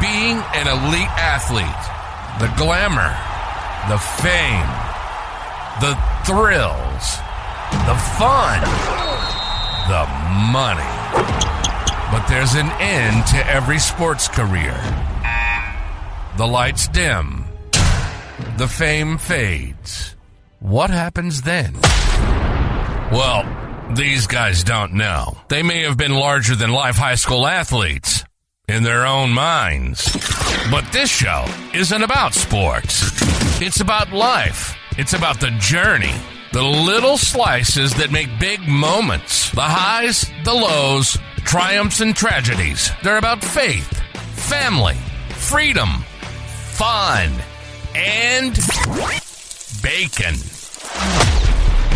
being an elite athlete. The glamour, the fame, the thrills, the fun, the money. But there's an end to every sports career. The lights dim. The fame fades. What happens then? Well, these guys don't know. They may have been larger-than-life high school athletes in their own minds. But this show isn't about sports. It's about life. It's about the journey. The little slices that make big moments. The highs, the lows, triumphs and tragedies. They're about faith, family, freedom, fun, and bacon.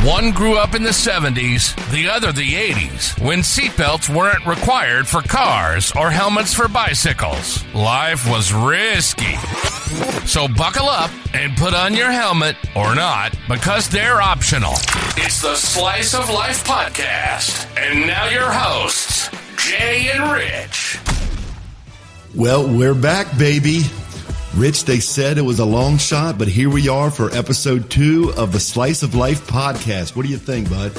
One grew up in the 70s, the other the 80s, when seatbelts weren't required for cars or helmets for bicycles. Life was risky. So buckle up and put on your helmet, or not, because they're optional. It's the Slice of Life podcast. And now your hosts, Jay and Rich. Well, we're back, baby. Rich, they said it was a long shot, but here we are for episode 2 of the Slice of Life podcast. What do you think, bud?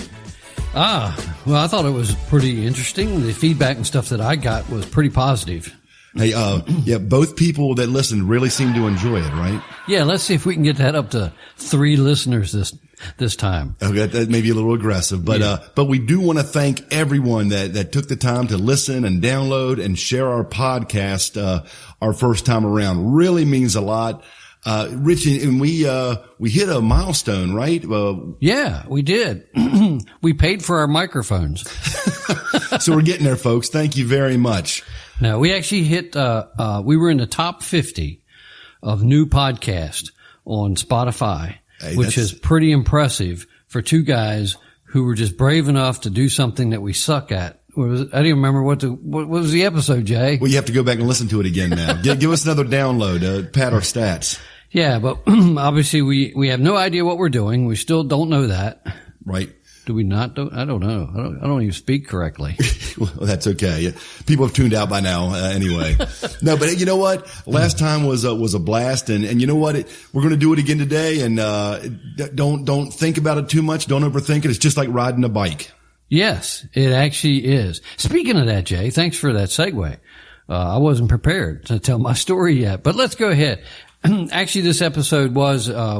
Well, I thought it was pretty interesting. The feedback and stuff that I got was pretty positive. Hey, yeah, both people that listened really seem to enjoy it, right? Yeah, let's see if we can get that up to 3 listeners this time. Okay, that may be a little aggressive, but yeah. But we do want to thank everyone that took the time to listen and download and share our podcast our first time around. Really means a lot. Rich, and we hit a milestone, right? Yeah, we did. We paid for our microphones. So we're getting there, folks. Thank you very much. Now, we actually hit, we were in the top 50 of new podcasts on Spotify, which is pretty impressive for 2 guys who were just brave enough to do something that we suck at. I don't even remember what was the episode, Jay? Well, you have to go back and listen to it again now. Give us another download, pad our stats. Yeah, but obviously we have no idea what we're doing. We still don't know that. Right. Do we not? I don't know. I don't even speak correctly. Well, that's okay. People have tuned out by now, anyway. No, but you know what? Last time was a blast, and you know what? We're going to do it again today, and don't think about it too much. Don't overthink it. It's just like riding a bike. Yes, it actually is. Speaking of that, Jay, thanks for that segue. I wasn't prepared to tell my story yet, but let's go ahead. Actually, this episode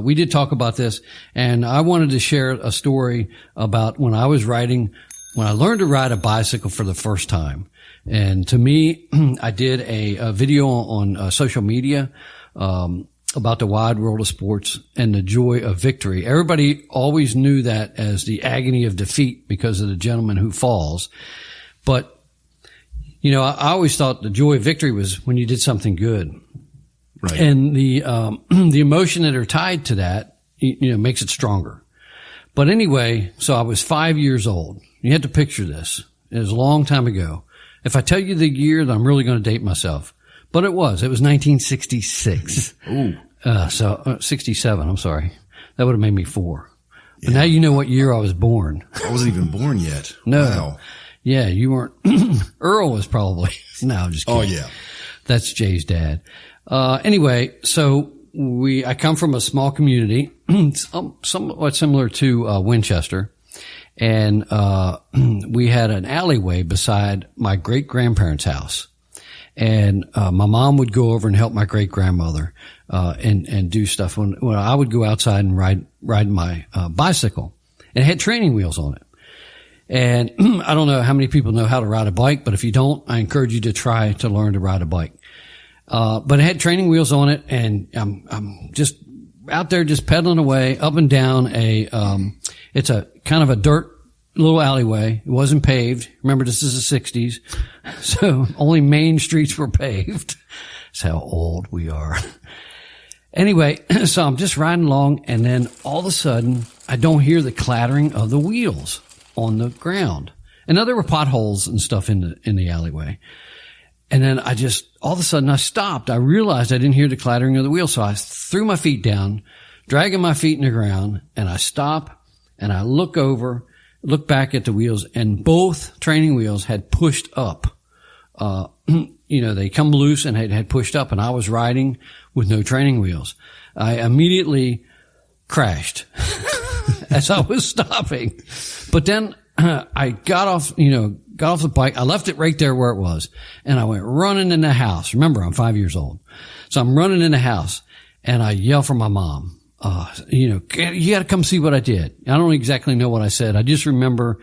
we did talk about this, and I wanted to share a story about when I learned to ride a bicycle for the first time. And to me, I did a video on social media, about the wide world of sports and the joy of victory. Everybody always knew that as the agony of defeat because of the gentleman who falls. But, you know, I always thought the joy of victory was when you did something good. Right. And the emotion that are tied to that, you know, makes it stronger. But anyway, so I was 5 years old. You had to picture this. It was a long time ago. If I tell you the year, then I'm really going to date myself. But it was 1966. Ooh. 67, I'm sorry. That would have made me 4. But now you know what year I was born. I wasn't even born yet. No. Wow. Yeah, you weren't. Earl was probably. No, I'm just kidding. Oh, yeah. That's Jay's dad. Anyway, so I come from a small community, somewhat similar to Winchester. And we had an alleyway beside my great-grandparents' house. And my mom would go over and help my great-grandmother and do stuff when I would go outside and ride my bicycle. And it had training wheels on it. And I don't know how many people know how to ride a bike, but if you don't, I encourage you to try to learn to ride a bike. But it had training wheels on it, and I'm just out there just pedaling away up and down it's a kind of a dirt little alleyway. It wasn't paved. Remember, this is the 60s. So only main streets were paved. That's how old we are. Anyway, so I'm just riding along, and then all of a sudden, I don't hear the clattering of the wheels on the ground. And now there were potholes and stuff in the alleyway. And then all of a sudden I stopped. I realized I didn't hear the clattering of the wheels. So I threw my feet down, dragging my feet in the ground, and I stop and I look back at the wheels, and both training wheels had pushed up, they come loose and had pushed up, and I was riding with no training wheels. I immediately crashed as I was stopping. But then I got off the bike. I left it right there where it was, and I went running in the house. Remember, I'm 5 years old. So I'm running in the house, and I yell for my mom. You got to come see what I did. I don't exactly know what I said. I just remember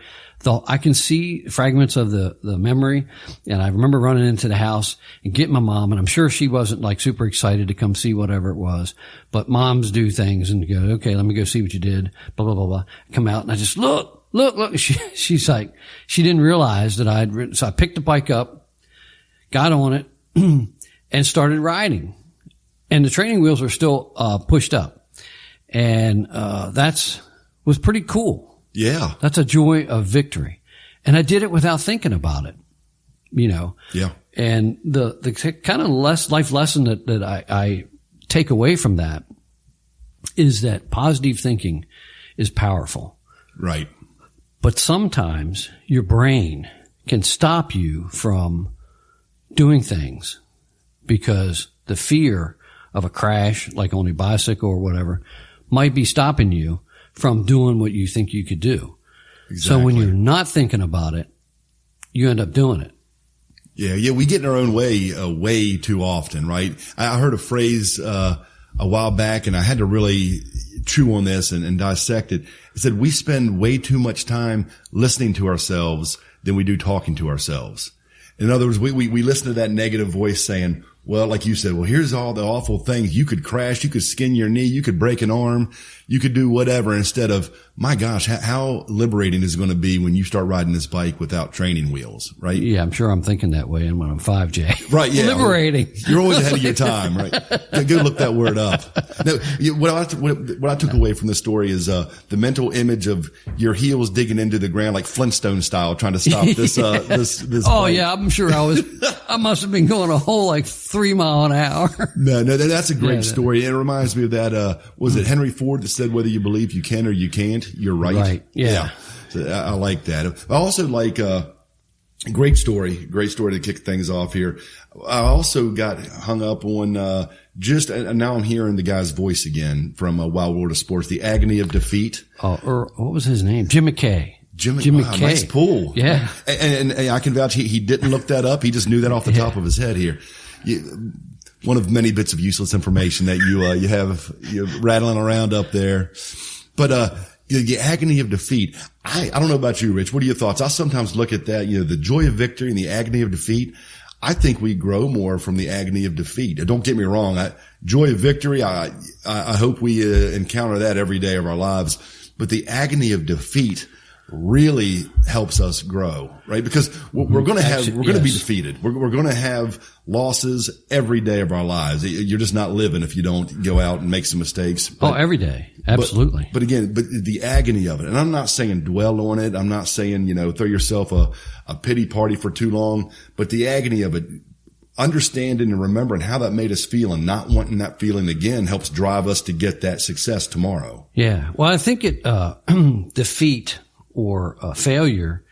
I can see fragments of the memory, and I remember running into the house and getting my mom, and I'm sure she wasn't like super excited to come see whatever it was, but moms do things and go, okay, let me go see what you did, blah, blah, blah, blah. Come out and I just look. She's like, she didn't realize that so I picked the bike up, got on it and started riding, and the training wheels are still, pushed up, and, was pretty cool. Yeah. That's a joy of victory. And I did it without thinking about it, Yeah. And the kind of life lesson that I take away from that is that positive thinking is powerful. Right. But sometimes your brain can stop you from doing things because the fear of a crash, like on a bicycle or whatever, might be stopping you from doing what you think you could do. Exactly. So when you're not thinking about it, you end up doing it. Yeah. We get in our own way too often, right? I heard a phrase, a while back, and I had to really chew on this and dissect it. It said, we spend way too much time listening to ourselves than we do talking to ourselves. In other words, we listen to that negative voice saying, well, like you said, well, here's all the awful things. You could crash. You could skin your knee. You could break an arm. You could do whatever, instead of, my gosh, how liberating is it going to be when you start riding this bike without training wheels, right? Yeah, I'm sure I'm thinking that way. And when I'm 5J. Right, yeah. Liberating. You're always ahead of your time, right? Go look that word up. Now, what I took away from the story is, the mental image of your heels digging into the ground like Flintstone style, trying to stop this, this. Oh, bike. yeah. I'm sure I must have been going a whole 3 mile an hour. No, that's a great story. It reminds me of that, was it Henry Ford that said, whether you believe you can or you can't, you're right. Right. Yeah. So I like that. I also like, great story to kick things off here. I also got hung up on, now I'm hearing the guy's voice again from Wild World of Sports, the agony of defeat. Oh, what was his name? Jim McKay. Jim McKay. Nice pull. Yeah. And I can vouch he didn't look that up. He just knew that off the top of his head here. One of many bits of useless information that you're rattling around up there. But, the agony of defeat. I don't know about you, Rich. What are your thoughts? I sometimes look at that, the joy of victory and the agony of defeat. I think we grow more from the agony of defeat. Don't get me wrong. Joy of victory. I hope we encounter that every day of our lives, but the agony of defeat really helps us grow, right? Because we're going to be defeated. We're going to have losses every day of our lives. You're just not living if you don't go out and make some mistakes. Every day. Absolutely. But again, the agony of it. And I'm not saying dwell on it. I'm not saying, throw yourself a pity party for too long, but the agony of it, understanding and remembering how that made us feel and not wanting that feeling again helps drive us to get that success tomorrow. Yeah. Well, I think defeat or failure,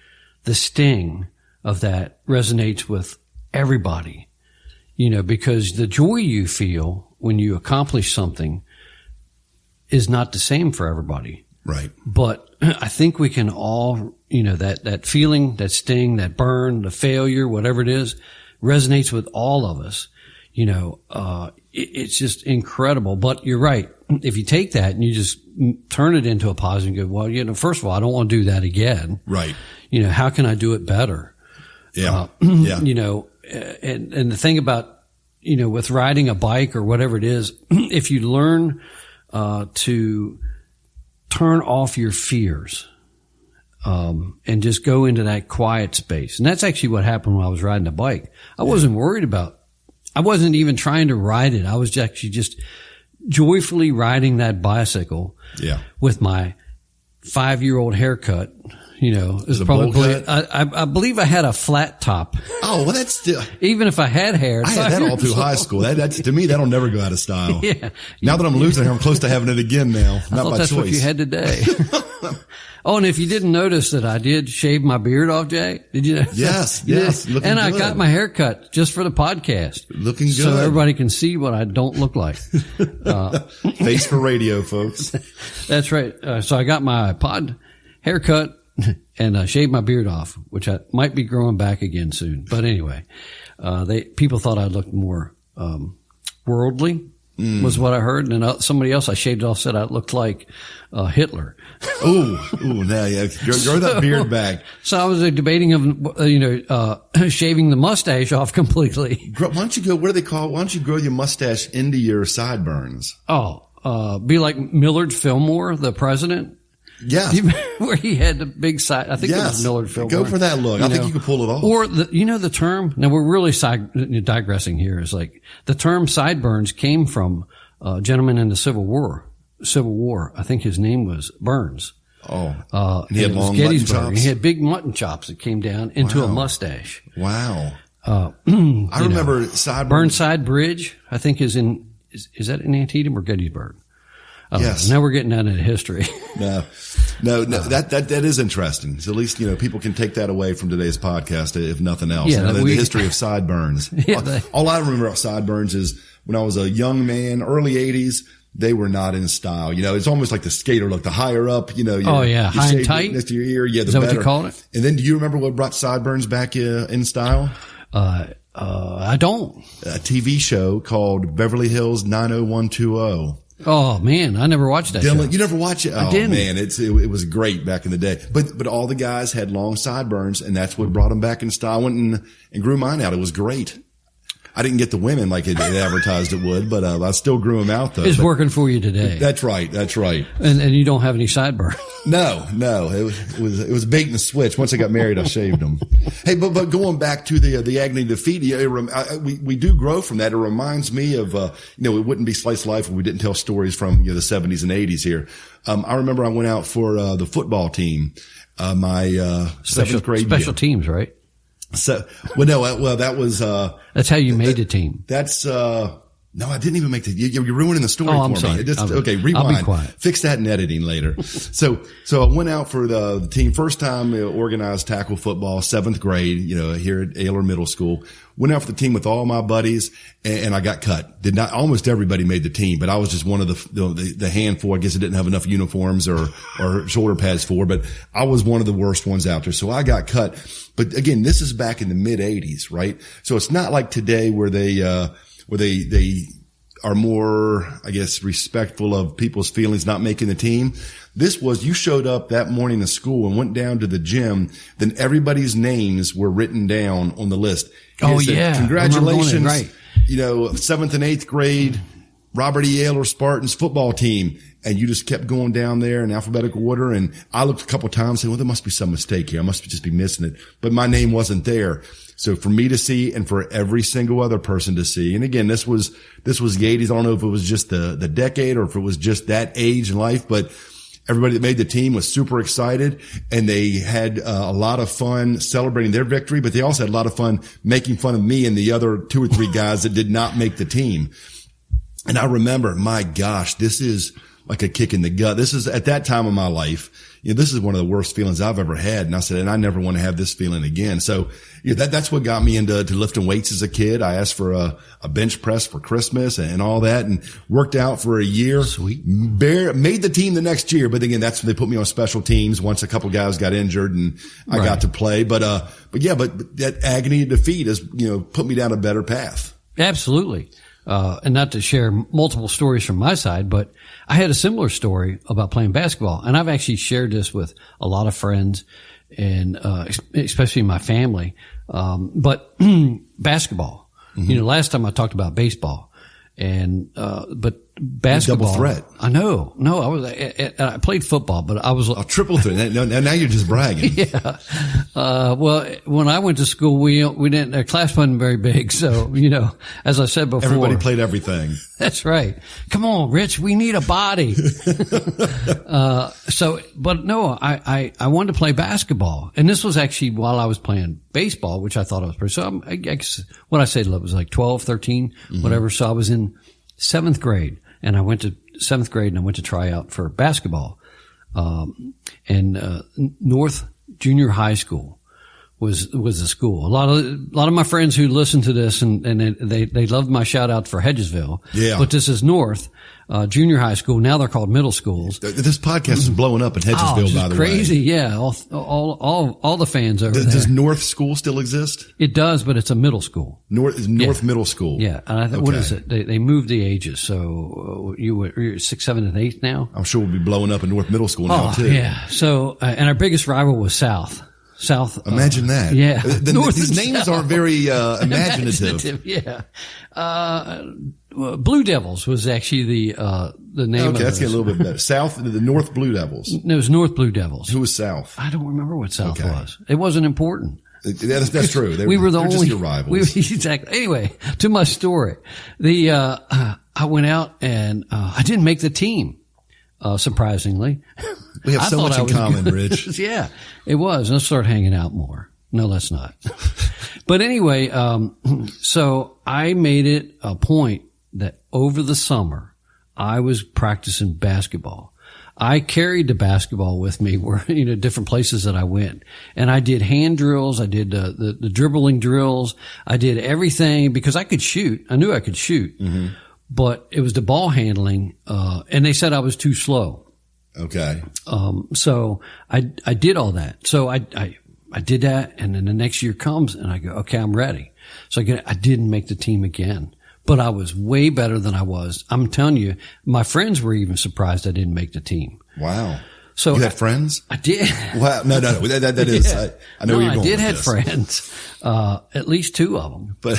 the sting of that resonates with everybody, because the joy you feel when you accomplish something is not the same for everybody. Right. But I think we can all, that feeling, that sting, that burn, the failure, whatever it is, resonates with all of us. It's just incredible. But you're right. If you take that and you just turn it into a positive and go, well, first of all, I don't want to do that again. Right. How can I do it better? Yeah. Yeah. And the thing about, with riding a bike or whatever it is, if you learn, to turn off your fears, and just go into that quiet space. And that's actually what happened when I was riding a bike. I wasn't even trying to ride it. I was actually just joyfully riding that bicycle with my 5-year-old haircut, it was a probably, bowl cut? I believe I had a flat top. Oh, well, that's still, Even if I had hair. I had that all through high school. That's, to me, that'll never go out of style. Yeah. Now that I'm losing hair, I'm close to having it again now. I Not thought by that's choice. what you had today. Oh, and if you didn't notice that I did shave my beard off, Jay, did you know? Yes. Looking and I good. got my hair cut just for the podcast. Looking good. So everybody can see what I don't look like. Face for radio, folks. That's right. So I got my pod haircut and shaved my beard off, which I might be growing back again soon. But anyway, people thought I looked more worldly, was what I heard. And then somebody else I shaved off said I looked like Hitler. Ooh, now yeah, grow that beard back. So I was debating of shaving the mustache off completely. Why don't you go? What do they call it? Why don't you grow your mustache into your sideburns? Oh, be like Millard Fillmore, the president. Yeah, where he had the big side. I think it was Millard Fillmore. Go for that look. I think you can pull it off. Or the term. Now we're really digressing here. Is like the term sideburns came from a gentleman in the Civil War. I think his name was Burns. Oh, and he had long Gettysburg. mutton chops. He had big mutton chops that came down into a mustache. Wow. I remember sideburns. Burnside Bridge, I think is that in Antietam or Gettysburg? Yes. Now we're getting down into history. No, that is interesting. So at least, people can take that away from today's podcast, if nothing else. Yeah, the history of sideburns. Yeah, all I remember about sideburns is when I was a young man, early 80s, they were not in style. It's almost like the skater look, the higher up, high and tight next to your ear. Yeah, the is that better. what you called it? And then do you remember what brought sideburns back in style? I don't. A TV show called Beverly Hills 90210. Oh man, I never watched that show. You never watch it? I didn't. Man, it was great back in the day. But all the guys had long sideburns, and that's what brought them back in style. I went and grew mine out. It was great. I didn't get the women like it advertised it would, but I still grew them out though. It's working for you today. That's right. And you don't have any sideburns. No. It was bait and switch. Once I got married, I shaved them. Hey, but going back to the agony defeat, we do grow from that. It reminds me of it wouldn't be Slice Life if we didn't tell stories from the 70s and 80s here. I remember I went out for the football team, my seventh grade special teams, right? So, that was, that's how you made the team. That's, no, I didn't even make you're ruining the story I'm for sorry. me. Okay, rewind. I'll be quiet. Fix that in editing later. So I went out for the team. First time organized tackle football, 7th grade, here at Ayler Middle School. Went out for the team with all my buddies and I got cut. Almost everybody made the team, but I was just one of the handful. I guess I didn't have enough uniforms or shoulder pads for, but I was one of the worst ones out there. So I got cut. But again, this is back in the mid 80s, right? So it's not like today where they are more, I guess, respectful of people's feelings not making the team. This was, you showed up that morning to school and went down to the gym, then everybody's names were written down on the list. Oh, said, yeah. Congratulations. Right. 7th and 8th grade, Robert E. Ayler Spartans football team. And you just kept going down there in alphabetical order. And I looked a couple of times saying, well, there must be some mistake here. I must just be missing it. But my name wasn't there. So for me to see and for every single other person to see. And again, this was the 80s. I don't know if it was just the decade or if it was just that age in life, but everybody that made the team was super excited and they had a lot of fun celebrating their victory, but they also had a lot of fun making fun of me and the other 2 or 3 guys that did not make the team. And I remember, my gosh, this is like a kick in the gut. This is at that time of my life, this is one of the worst feelings I've ever had. And I said, and I never want to have this feeling again. So that's what got me into lifting weights as a kid. I asked for a bench press for Christmas and all that and worked out for a year. Sweet. Made the team the next year. But again, that's when they put me on special teams once a couple guys got injured and I got to play. But that agony of defeat has, put me down a better path. Absolutely. And not to share multiple stories from my side, but I had a similar story about playing basketball. And I've actually shared this with a lot of friends and, especially my family. But basketball, last time I talked about baseball and, but basketball. Double threat. I know. No, I played football, but I was a triple threat. Now you're just bragging. Yeah. Well, when I went to school, we didn't, our class wasn't very big. So, as I said before. Everybody played everything. That's right. Come on, Rich, we need a body. But no, I wanted to play basketball. And this was actually while I was playing baseball, which I thought I was pretty, so I guess what I said was like 12, 13, whatever. So I was in 7th grade. And I went to 7th grade and I went to try out for basketball. North Junior High School was the school. A lot of my friends who listen to this and they loved my shout out for Hedgesville. Yeah. But this is North, Junior High School. Now they're called middle schools. This podcast is blowing up in Hedgesville, by the crazy. way. Yeah. All the fans over there. Does North School still exist? It does, but it's a middle school. North Middle School. Yeah. And what is it? They moved the ages. So you're 6th, 7th, and 8th now? I'm sure we'll be blowing up in North Middle School now too. Yeah. So, and our biggest rival was South. Imagine that. Yeah. These names aren't very imaginative. Yeah. Blue Devils was actually the name of it. Okay, that's getting a little bit better. South, the North Blue Devils. No, it was North Blue Devils. Who was South? I don't remember what South was. It wasn't important. That's true. We were the only just your rivals. Exactly. Anyway, to my story. I went out and I didn't make the team. Surprisingly. We have so much in common, Rich. Yeah, it was. Let's start hanging out more. No, let's not. But anyway, so I made it a point that over the summer, I was practicing basketball. I carried the basketball with me where, different places that I went. And I did hand drills. I did the dribbling drills. I did everything because I could shoot. I knew I could shoot. Mm-hmm. But it was the ball handling, and they said I was too slow. Okay. So I did all that. So I did that, and then the next year comes, and I go, okay, I'm ready. So I didn't make the team again, but I was way better than I was. I'm telling you, my friends were even surprised I didn't make the team. Wow. So you had friends? I did. Wow. No. That is, yeah. I know where you're going. I did with have this. friends, at least 2 of them. But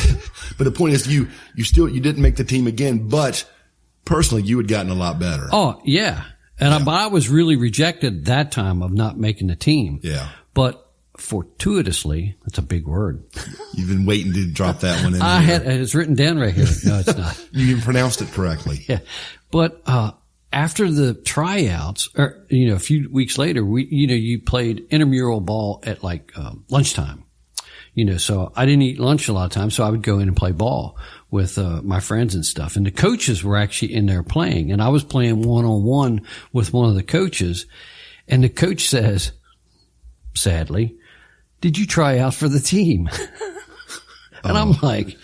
the point is you didn't make the team again, but personally you had gotten a lot better. Oh, yeah. And I was really rejected that time of not making the team. Yeah. But fortuitously, that's a big word. You've been waiting to drop that one in. It's written down right here. No, it's not. You pronounced it correctly. Yeah. But, after the tryouts, or, a few weeks later, you played intramural ball at like, lunchtime, so I didn't eat lunch a lot of times. So I would go in and play ball with, my friends and stuff. And the coaches were actually in there playing, and I was playing 1-on-1 with one of the coaches. And the coach says, sadly, did you try out for the team? And I'm like,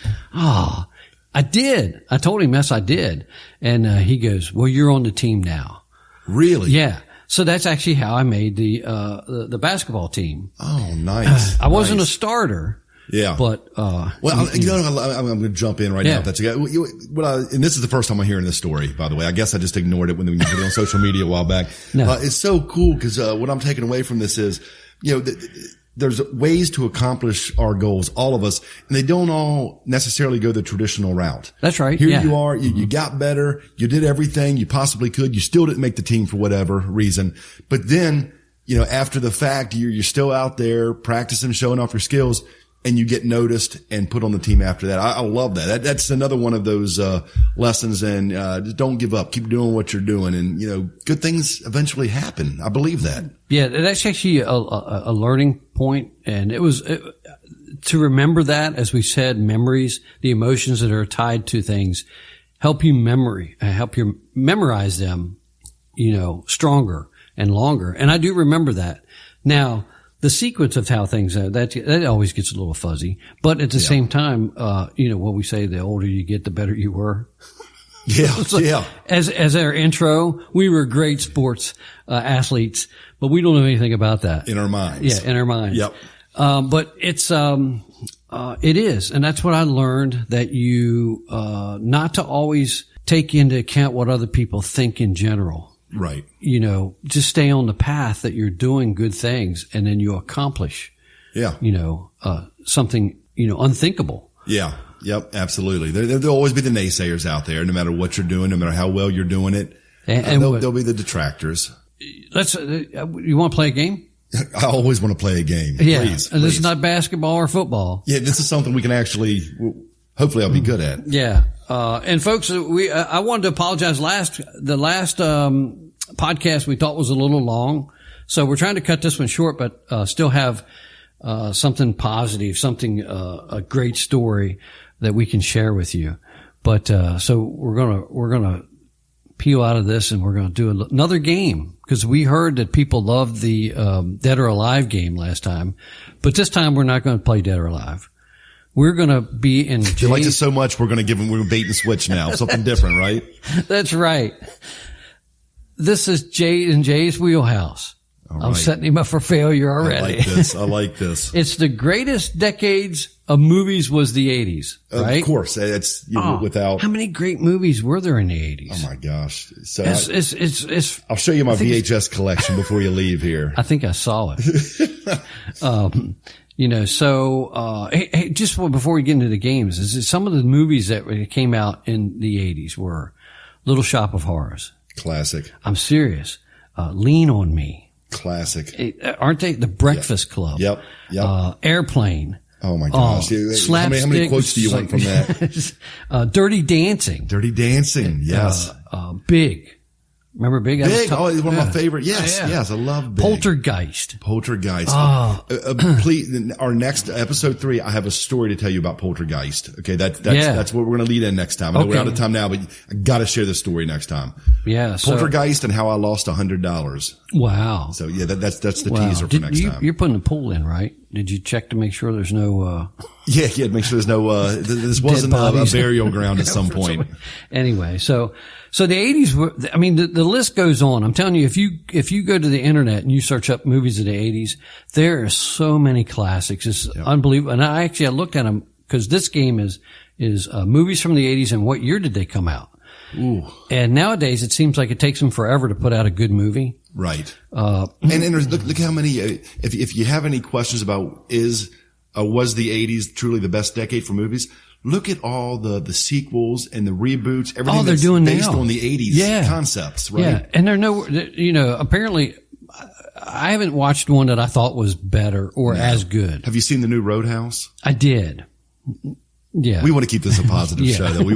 I did. I told him, yes, I did. And he goes, well, you're on the team now. Really? Yeah. So that's actually how I made the basketball team. Oh, nice. I wasn't a starter. Yeah. But, I'm going to jump in right now. That's and this is the first time I'm hearing this story, by the way. I guess I just ignored it when you put it on social media a while back. No. It's so cool because, what I'm taking away from this is, there's ways to accomplish our goals, all of us, and they don't all necessarily go the traditional route. That's right. Here you are, you got better, you did everything you possibly could, you still didn't make the team for whatever reason. But then, after the fact, you're still out there practicing, showing off your skills, and you get noticed and put on the team after that. I love that. That's another one of those, lessons, and, just don't give up. Keep doing what you're doing, and, good things eventually happen. I believe that. Yeah, that's actually a learning point, and it was to remember that, as we said, memories, the emotions that are tied to things, help you memorize them, stronger and longer. And I do remember that. Now, the sequence of how things are, that always gets a little fuzzy, but at the same time, what we say, the older you get, the better you were. Yeah. Yeah. As our intro, we were great sports, athletes, but we don't know anything about that. In our minds. Yeah. In our minds. Yep. But it's, it is. And that's what I learned, that you, not to always take into account what other people think in general. Right. Just stay on the path that you're doing good things, and then you accomplish, something, unthinkable. Yeah. Yep. Absolutely. There'll always be the naysayers out there, no matter what you're doing, no matter how well you're doing it. And there'll be the detractors. You want to play a game? I always want to play a game. Yeah. Please. This is not basketball or football. Yeah. This is something we can actually, hopefully I'll be good at. Yeah. And folks, I wanted to apologize. The last podcast we thought was a little long. So we're trying to cut this one short, but still have something positive, a great story that we can share with you. But so we're gonna peel out of this, and we're gonna do another game, because we heard that people loved the Dead or Alive game last time, but this time we're not going to play Dead or Alive. We're going to be in They liked it so much, we're going to bait and switch now. Something different, right? That's right. This is Jay's wheelhouse. Right. I'm setting him up for failure already. I like this. It's the greatest decades of movies was the 80s, right? Of course. It's without. How many great movies were there in the 80s? Oh my gosh. So I'll show you my VHS collection before you leave here. I think I saw it. Hey, just before we get into the games, is some of the movies that came out in the 80s were Little Shop of Horrors. Classic. I'm serious. Lean on Me. Classic. Aren't they? The Breakfast Club. Yep. Airplane. Oh my gosh. How many quotes do you want from that? Dirty Dancing. Dirty Dancing. Yes. Big. Remember Big? Big. Oh, it's one of my favorite. Yes. Yeah. Yes. I love Big. Poltergeist. Please, our next episode 3, I have a story to tell you about Poltergeist. Okay. That's what we're going to lead in next time. I know we're out of time now, but I got to share this story next time. Yeah. Poltergeist and how I lost $100. Wow. So yeah, that's the teaser for next time. You're putting the pool in, right? Did you check to make sure there's no, Yeah, make sure there's no, this wasn't a burial ground at some point. Anyway, so the 80s were, the list goes on. I'm telling you, if you go to the internet and you search up movies of the 80s, there are so many classics. It's unbelievable. And I looked at them, because this game is movies from the 80s and what year did they come out? Ooh. And nowadays it seems like it takes them forever to put out a good movie. Right. And look how many, if you have any questions about was the 80s truly the best decade for movies? Look at all the sequels and the reboots, everything they're that's doing based now on the 80s concepts, right? Yeah. And apparently I haven't watched one that I thought was better or as good. Have you seen the new Roadhouse? I did. Yeah. We want to keep this a positive show, though. We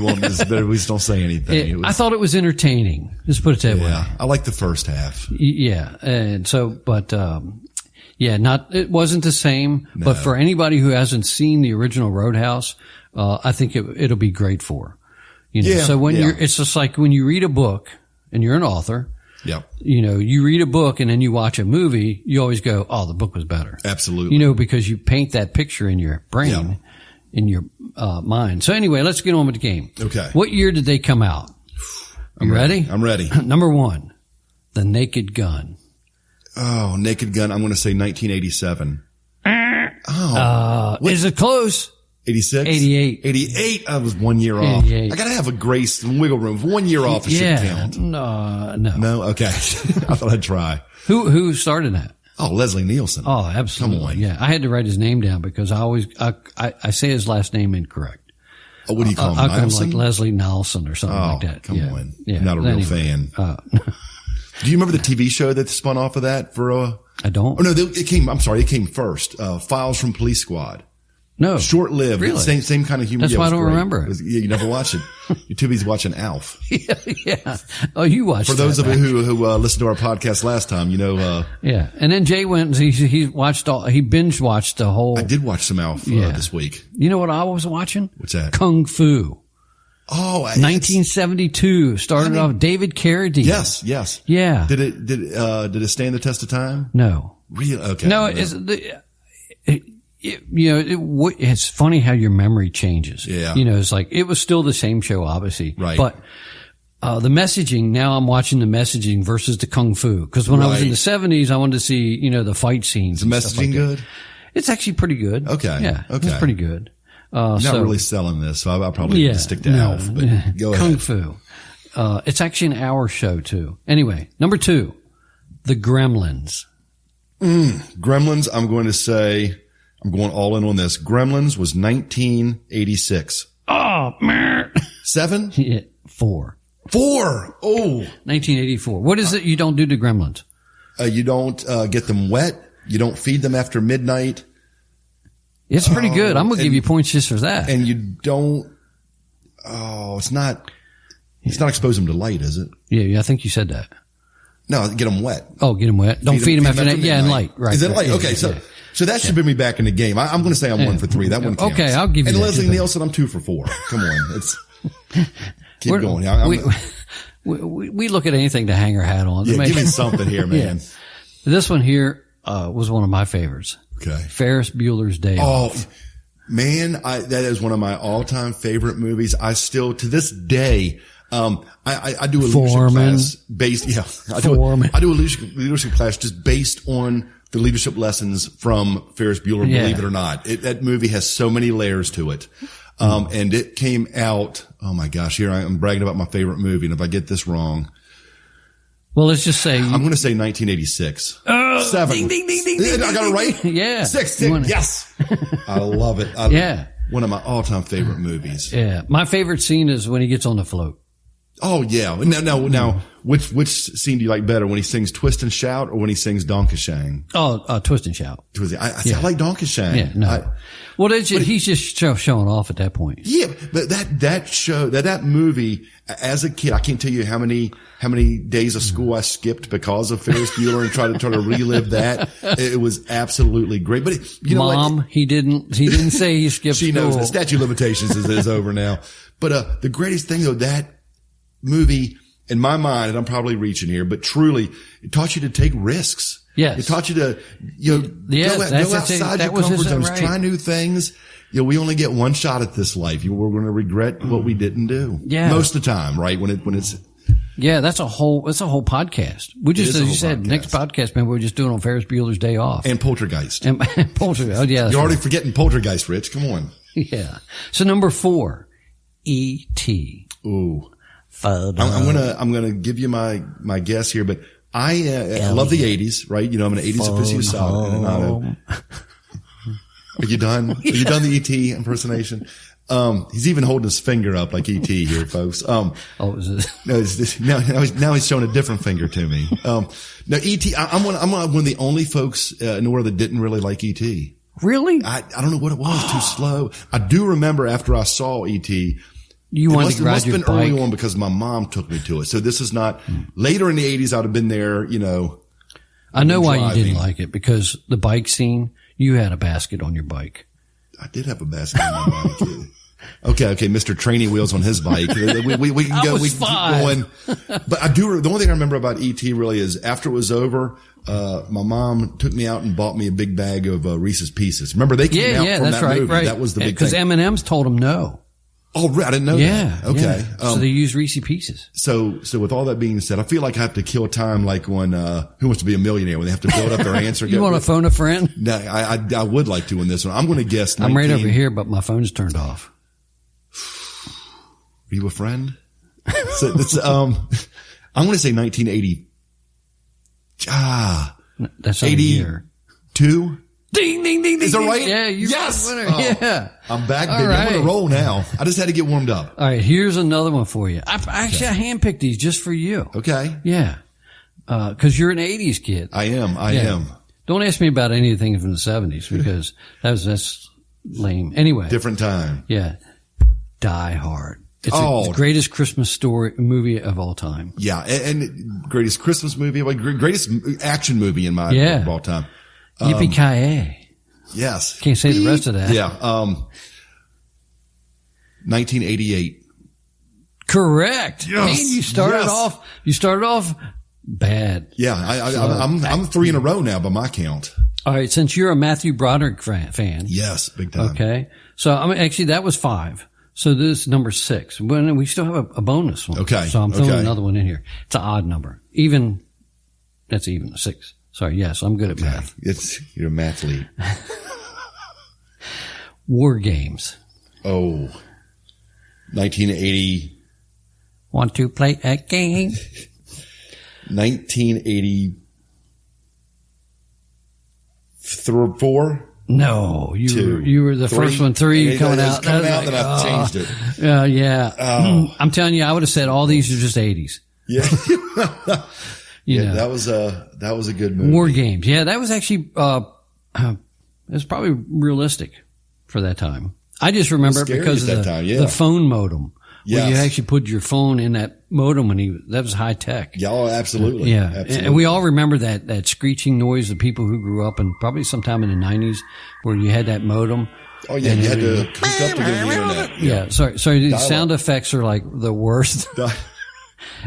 just don't say anything. I thought it was entertaining. Just put it that way. I like the first half. Yeah. And so, but, it wasn't the same, but for anybody who hasn't seen the original Roadhouse, I think it'll be great for, so when it's just like when you read a book and you're an author, you read a book and then you watch a movie, you always go, oh, the book was better. Absolutely. Because you paint that picture in your brain, in your mind. So anyway, let's get on with the game. Okay. What year did they come out? You ready? I'm ready. Number 1, The Naked Gun. Oh, Naked Gun. I'm going to say 1987. Is it close? 86? 88. 88. I was 1 year off. 88. I got to have a grace and wiggle room. 1 year off, it should count. No. No? Okay. I thought I'd try. Who started that? Oh, Leslie Nielsen. Oh, absolutely. Come on. Yeah. I had to write his name down because I say his last name incorrect. Oh, what do you call him? I'll call him like Leslie Nielsen or something like that. Come on. Yeah. Not a real fan. Do you remember the TV show that spun off of that I don't. Oh, no, it came first. Files from Police Squad. No. Short-lived. Really? Same kind of humor. That's why I don't remember it. You never watched it. You're too busy watching Alf. Yeah. Oh, you watched it. For those of you who listened to our podcast last time, yeah. And then Jay went, he binge watched the whole. I did watch some Alf this week. You know what I was watching? What's that? Kung Fu. Oh, 1972 started off David Carradine. Yes. Yeah. Did it stand the test of time? No. Really? Okay. No, it's funny how your memory changes. Yeah. It's like, it was still the same show, obviously. Right. But, the messaging, now I'm watching the messaging versus the Kung Fu. Cause when I was in the 70s, I wanted to see, the fight scenes. Is the messaging good? It's actually pretty good. Okay. Yeah. Okay. It's pretty good. Not really selling this, so I'll probably stick to Alf, but go ahead. Kung Fu. It's actually an hour show too. Anyway, number 2, The Gremlins. Gremlins, I'm going all in on this. Gremlins was 1986. Oh, man. 7? Yeah, 4. 4. Oh. 1984. What is it you don't do to gremlins? You don't get them wet. You don't feed them after midnight. It's pretty good. I'm going to give you points just for that. And you don't, it's not expose them to light, is it? Yeah, I think you said that. No, get them wet. Oh, get them wet. Don't feed them after midnight. Yeah, and light. Right. Is it right, light? yeah, Okay, yeah. so that should bring me back in the game. I'm going to say I'm 1 for 3. That one counts. Okay, I'll give you and that. Leslie Nielsen, I'm 2 for 4. Come on. Keep going. We look at anything to hang our hat on. Yeah, give me something here, man. Yeah. This one here was one of my favorites. Okay. Ferris Bueller's Day Off. Man, that is one of my all-time favorite movies. I still, to this day, I do a leadership class based, I do a leadership class just based on the leadership lessons from Ferris Bueller, believe it or not. That movie has so many layers to it. And it came out, oh my gosh, here I am bragging about my favorite movie. And if I get this wrong, well, let's just say. I'm going to say 1986. 7. Ding, ding, ding, ding, ding, I got it right? Yeah. 6. Yes. I love it. One of my all-time favorite movies. Yeah. My favorite scene is when he gets on the float. Oh, yeah. Now, which scene do you like better? When he sings Twist and Shout or when he sings Donkashang? Oh, Twist and Shout. I like Donkashang. Yeah, no. He's just showing off at that point. Yeah, but that movie, as a kid, I can't tell you how many days of school I skipped because of Ferris Bueller and try to relive that. It was absolutely great. But Mom, he didn't say he skipped she school. knows the statute of limitations is over now. But, the greatest thing though, that movie, in my mind, and I'm probably reaching here, but truly, it taught you to take risks. Yes. It taught you to, go outside your comfort zones, try new things. We only get one shot at this life. We're going to regret what we didn't do. Yeah. Most of the time, right? When it's. Yeah, that's a whole podcast. We just, as you said, podcast. Next podcast, man, we're just doing on Ferris Bueller's Day Off. And Poltergeist. And Poltergeist. Oh, yeah. You're already forgetting Poltergeist, Rich. Come on. Yeah. So number 4, E.T. Ooh. I'm gonna give you my guess here, but I love the 80s, right? I'm an 80s aficionado. Are you done? Are you done the E.T. impersonation? He's even holding his finger up like E.T. here, folks. Is it? Now he's showing a different finger to me. No, E.T. I'm one of the only folks in the world that didn't really like E.T. Really? I don't know what it was. Too slow. I do remember after I saw E.T. You wanted to ride your bike? It must have been early on because my mom took me to it. So this is not later in the 80s. I'd have been there, I know why you didn't like it, because the bike scene, you had a basket on your bike. I did have a basket on my bike. Okay, Mr. Training Wheels on his bike. We can go. We can keep going. But the only thing I remember about E.T. really is after it was over, my mom took me out and bought me a big bag of Reese's Pieces. Remember they came out from that movie. Right. That was the big thing. Because M&M's told him no. Oh, I didn't know that. Okay. Yeah. So they use Reese's Pieces. So with all that being said, I feel like I have to kill time like on, Who Wants to Be a Millionaire when they have to build up their answer. You want to phone a friend? No, I would like to in this one. I'm going to guess 19. I'm right over here, but my phone's turned off. Are you a friend? So it's, I'm going to say 1980. That's 82. Ding, ding, ding, ding. Is that right? Yeah, you're the winner. Yeah. I'm back, baby. Right. I'm on a roll now. I just had to get warmed up. All right, here's another one for you. I handpicked these just for you. Okay. Yeah. Cause you're an 80s kid. I am. Don't ask me about anything from the 70s because that's lame. Anyway. Different time. Yeah. Die Hard. It's the greatest Christmas movie of all time. Yeah. And greatest Christmas movie, greatest action movie in my book of all time. Yippee-ki-yay. Yes. Can't say the rest of that. Yeah. 1988. Correct. Yes. Man, you started off bad. Yeah. I'm 3 in a row now by my count. All right. Since you're a Matthew Broderick fan. Yes. Big time. Okay. So, actually that was 5. So this is number 6. We still have a bonus one. Okay. So I'm throwing another one in here. It's an odd number. That's even 6. Sorry, yes, I'm good at math. You're a math lead. War Games. Oh. 1980. Want to play a game? 1984? No, you were the three. first one. 3 coming out. Coming out, then I changed it. Yeah. Oh. I'm telling you, I would have said all these are just 80s. Yeah. you know. That was a good movie. War Games. Yeah, that was actually, it was probably realistic for that time. I just remember it because of the phone modem. Yes. Where you actually put your phone in that modem that was high tech. Yeah, absolutely. Yeah. Absolutely. And we all remember that screeching noise of people who grew up in probably sometime in the 90s where you had that modem. Oh yeah, you had to hook up to get the internet. Yeah. Sorry. The sound effects are like the worst.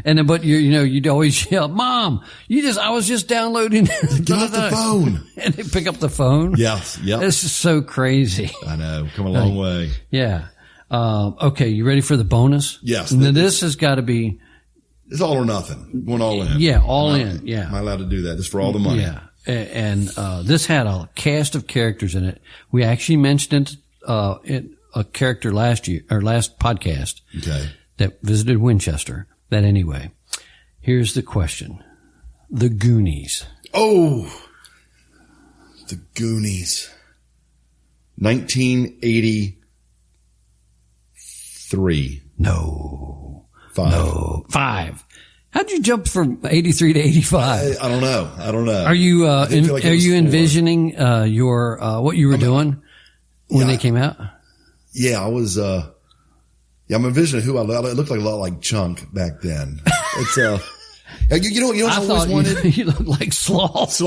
And then, but you'd always yell, "Mom, I was just downloading." Get off the phone. And they pick up the phone. Yes. Yep. This is so crazy. I know. Come a long way. Yeah. Okay. You ready for the bonus? Yes. Now, this has got to be. It's all or nothing. Going all in. Yeah. All in. Yeah. Am I allowed to do that? Just for all the money. Yeah. And this had a cast of characters in it. We actually mentioned a character last podcast. Okay. That visited Winchester. That anyway. Here's the question. The Goonies. Oh, the Goonies. 1983. No. 5. No. 5. How'd you jump from 83 to 85? I don't know. Are you, are you envisioning, what you were doing when they came out? Yeah, I was, I'm envisioning who I looked like a lot like Chunk back then. It's, you know what I always wanted? You look like Sloth.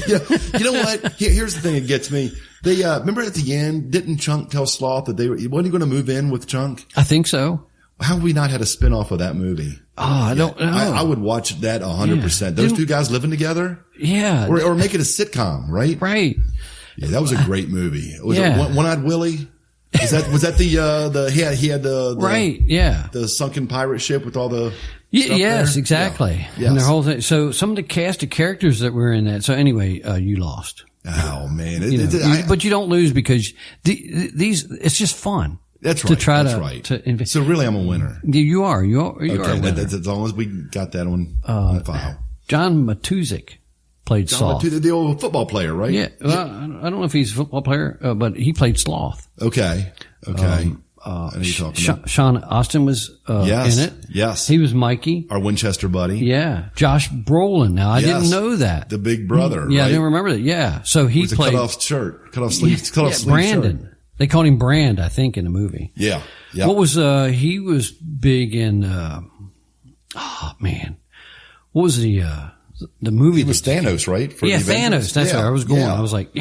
Yeah. You know what? Here's the thing that gets me. They, remember at the end, didn't Chunk tell Sloth that wasn't he going to move in with Chunk? I think so. How have we not had a spin-off of that movie? Oh, I don't know. I would watch that 100%. Yeah. Those two guys living together? Yeah. Or make it a sitcom, right? Right. Yeah, that was a great movie. Was it One-Eyed Willie? Was that he had the right, yeah. The sunken pirate ship with all the yes, there? exactly. Yeah. Yes. And their whole thing. So some of the cast of characters that were in that. So anyway, you lost. Oh man. But you don't lose because it's just fun. That's right. To try that's right. So really I'm a winner. You are. You are a winner. As long as we got that on file. John Matuszek played Sloth. The old football player, right? Yeah. Well, I don't know if he's a football player, but he played Sloth. Okay. Sean Austin was in it. Yes. He was Mikey. Our Winchester buddy. Yeah. Josh Brolin. Now, I didn't know that. The big brother, Yeah, right? I didn't remember that. Yeah. So he played. Cut off shirt. Cut off sleeves. Cut off sleeve Brandon. Shirt. They called him Brand, I think, in the movie. Yeah. Yeah. What was, he was big in, what was the movie? He was Thanos, right? Thanos. That's where I was going. I was like,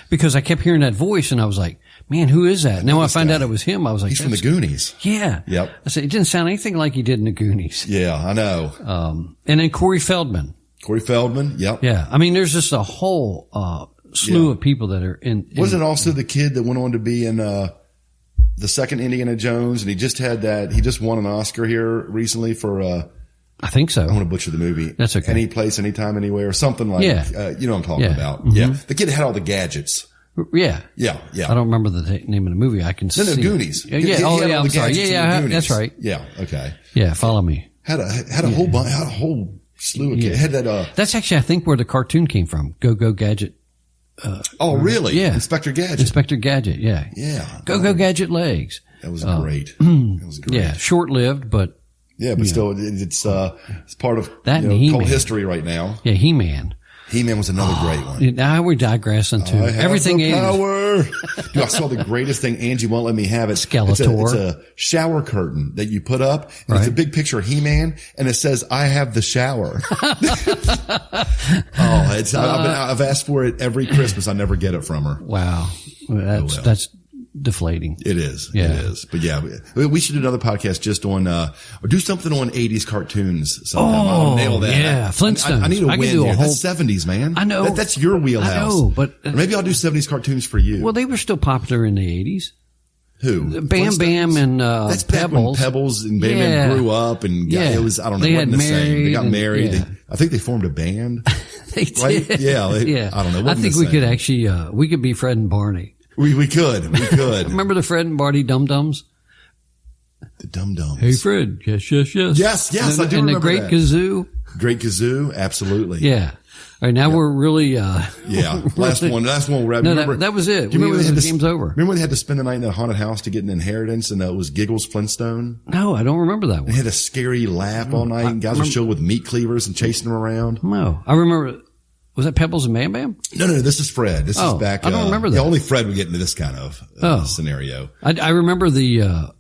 because I kept hearing that voice and I was like, man, who is that? Now when I find out it was him, I was like, he's from the Goonies. Yeah. Yep. I said, it didn't sound anything like he did in the Goonies. Yeah, I know. And then Corey Feldman. Yep. Yeah. I mean, there's just a whole, slew of people that are in. Wasn't also the kid that went on to be in, the second Indiana Jones, and he just won an Oscar here recently for, I think so. I want to butcher the movie. That's okay. Any Place, Anytime, Anywhere, or something like, you know what I'm talking about. Mm-hmm. Yeah. The kid had all the gadgets. Yeah. Yeah. I don't remember the name of the movie. I can see. No, Goonies. Yeah. I'm sorry. Yeah. That's right. Yeah. Okay. Yeah. Follow me. Had a whole slew of kids. Had that, that's actually, I think, where the cartoon came from. Go Gadget. Really? Yeah. Inspector Gadget. Inspector Gadget. Yeah. Yeah. Go Gadget legs. That was great. That was great. Yeah. Short-lived, but. Yeah, but still, it's part of that cult history right now. Yeah. He-Man. He-Man was another great one. Now we're digressing to everything. Power. Dude, I saw the greatest thing. Angie won't let me have it. Skeletor. It's a shower curtain that you put up. And It's a big picture of He-Man, and it says, "I have the shower." I've asked for it every Christmas. I never get it from her. Wow, that's deflating. It is. Yeah. It is. But yeah, we should do another podcast just on, or do something on 80s cartoons sometime. I'll nail that. Yeah. Flintstones. I need a win can do here. a whole... That's 70s, man. I know. That's your wheelhouse. I know, but. Or maybe I'll do 70s cartoons for you. Well, they were still popular in the 80s. Who? Bam Bam and, that's Pebbles. Pebbles and Bam Bam grew up and it was, I don't know, wasn't the same. They got married. I think they formed a band. They did. Right? Yeah. I don't know. I think we could actually, we could be Fred and Barney. We could. Remember the Fred and Barney Dum Dums? The Dum Dums. Hey Fred. Yes. Yes. I do remember that. And the Great Kazoo. Great Kazoo. Absolutely. Yeah. All right, now we're really, Yeah. Last one. We're no, that was it. Do you remember the game's over. Remember they had to spend the night in a haunted house to get an inheritance, and it was Giggles Flintstone? No, I don't remember that one. They had a scary laugh all night, and guys were chilling with meat cleavers and chasing them around. No, I remember. Was that Pebbles and Bam Bam? No, this is Fred. This is back. I don't remember that. Only Fred would get into this kind of scenario. I remember the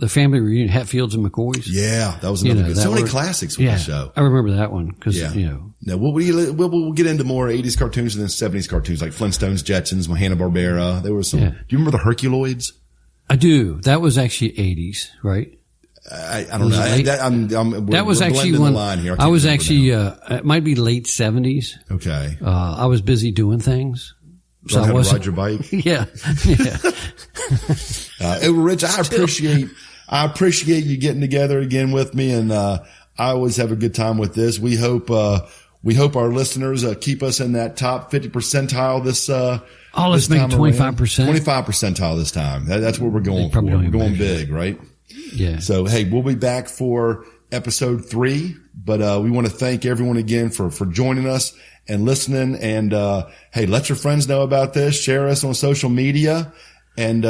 family reunion, Hatfields and McCoys. Yeah, that was another good. So many classics from the show. I remember that one because Now, we'll get into more 80s cartoons and then 70s cartoons like Flintstones, Jetsons, Hanna-Barbera. There was some. Yeah. Do you remember the Herculoids? I do. That was actually 80s, right? I don't know. That was actually when I was actually, it might be late 70s. Okay. I was busy doing things. So I wasn't. Ride your bike. Yeah. Rich, I appreciate you getting together again with me. And, I always have a good time with this. We hope our listeners, keep us in that top 50 percentile this, let's make it 25%. 25 percentile this time. That's what we're going for. We're going big, right? Yeah. So, hey, we'll be back for episode 3, but, we want to thank everyone again for joining us and listening. And, hey, let your friends know about this. Share us on social media. And,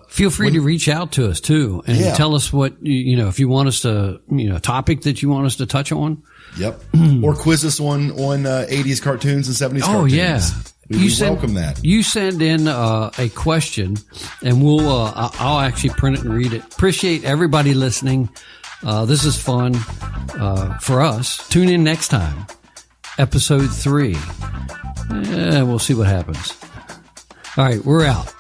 feel free to reach out to us too and tell us what, if you want us to, topic that you want us to touch on. Yep. Or quiz us on 80s cartoons and 70s cartoons. Oh, yeah. We welcome that. You send in a question, and I'll actually print it and read it. Appreciate everybody listening. This is fun for us. Tune in next time, episode 3. We'll see what happens. All right, we're out.